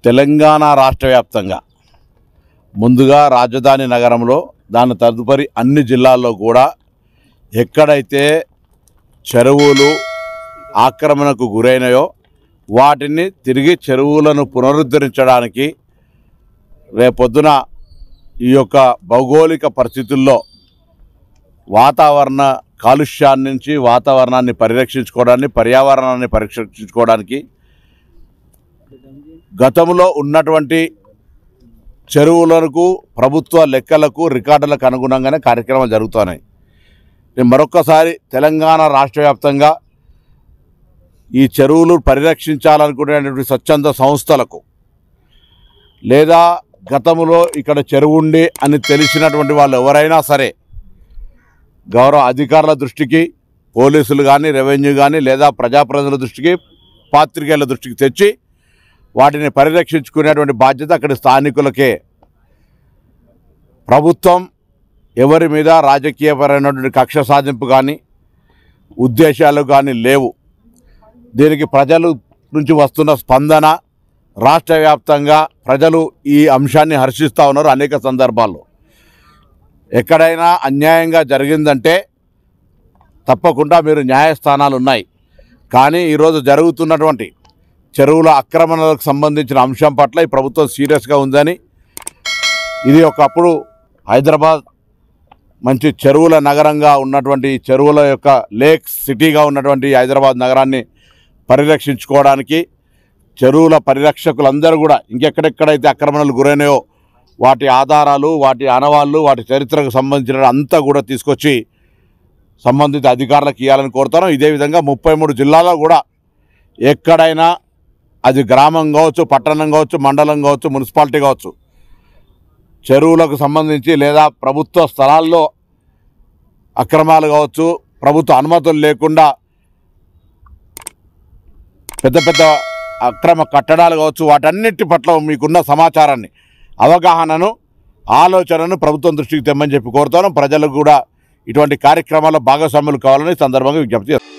తెలంగాణ రాష్ట్ర వ్యాప్తంగా ముందుగా రాజధాని నగరంలో దాని తదుపరి అన్ని జిల్లాల్లో కూడా ఎక్కడైతే చెరువులు ఆక్రమణకు గురైనాయో వాటిని తిరిగి చెరువులను పునరుద్ధరించడానికి రేపొద్దున ఈ యొక్క భౌగోళిక పరిస్థితుల్లో వాతావరణ కాలుష్యాన్ని నుంచి వాతావరణాన్ని పరిరక్షించుకోవడానికి పర్యావరణాన్ని పరిరక్షించుకోవడానికి గతంలో ఉన్నటువంటి చెరువులకు ప్రభుత్వ లెక్కలకు రికార్డులకు అనుగుణంగానే కార్యక్రమాలు జరుగుతున్నాయి. నేను మరొక్కసారి తెలంగాణ రాష్ట్ర వ్యాప్తంగా ఈ చెరువులు పరిరక్షించాలనుకునేటువంటి స్వచ్ఛంద సంస్థలకు లేదా గతంలో ఇక్కడ చెరువు ఉండి అని తెలిసినటువంటి వాళ్ళు ఎవరైనా సరే గౌరవ అధికారుల దృష్టికి పోలీసులు కానీ రెవెన్యూ కానీ లేదా ప్రజాప్రతినిధుల దృష్టికి పాత్రికేయుల దృష్టికి తెచ్చి వాటిని పరిరక్షించుకునేటువంటి బాధ్యత అక్కడి స్థానికులకే. ప్రభుత్వం ఎవరి మీద రాజకీయపరమైనటువంటి కక్ష సాధింపు కానీ ఉద్దేశాలు కానీ లేవు. దీనికి ప్రజల నుంచి వస్తున్న స్పందన రాష్ట్ర వ్యాప్తంగా ప్రజలు ఈ అంశాన్ని హర్షిస్తూ ఉన్నారు. అనేక సందర్భాల్లో ఎక్కడైనా అన్యాయంగా జరిగిందంటే తప్పకుండా మీరు న్యాయస్థానాలు ఉన్నాయి. కానీ ఈరోజు జరుగుతున్నటువంటి చెరువుల ఆక్రమణలకు సంబంధించిన అంశం పట్ల ఈ ప్రభుత్వం సీరియస్గా ఉందని, ఇది ఒకప్పుడు హైదరాబాద్ మంచి చెరువుల నగరంగా ఉన్నటువంటి చెరువుల యొక్క లేక్ సిటీగా ఉన్నటువంటి హైదరాబాద్ నగరాన్ని పరిరక్షించుకోవడానికి చెరువుల పరిరక్షకులందరూ కూడా ఇంకెక్కడెక్కడైతే ఆక్రమణలు గురైనాయో వాటి ఆధారాలు, వాటి ఆనవాళ్ళు, వాటి చరిత్రకు సంబంధించిన అంతా కూడా తీసుకొచ్చి సంబంధిత అధికారులకు ఇవ్వాలని కోరుతాను. ఇదే విధంగా 33 జిల్లాల్లో కూడా ఎక్కడైనా అది గ్రామం కావచ్చు, పట్టణం కావచ్చు, మండలం కావచ్చు, మున్సిపాలిటీ కావచ్చు, చెరువులకు సంబంధించి లేదా ప్రభుత్వ స్థలాల్లో అక్రమాలు కావచ్చు, ప్రభుత్వ అనుమతులు లేకుండా పెద్ద పెద్ద అక్రమ కట్టడాలు కావచ్చు, వాటన్నిటి పట్ల మీకున్న సమాచారాన్ని, అవగాహనను, ఆలోచనను ప్రభుత్వం దృష్టికి తెమ్మని చెప్పి కోరుతాను. ప్రజలకు కూడా ఇటువంటి కార్యక్రమాల్లో భాగస్వాములు కావాలని సందర్భంగా విజ్ఞప్తి చేస్తాను.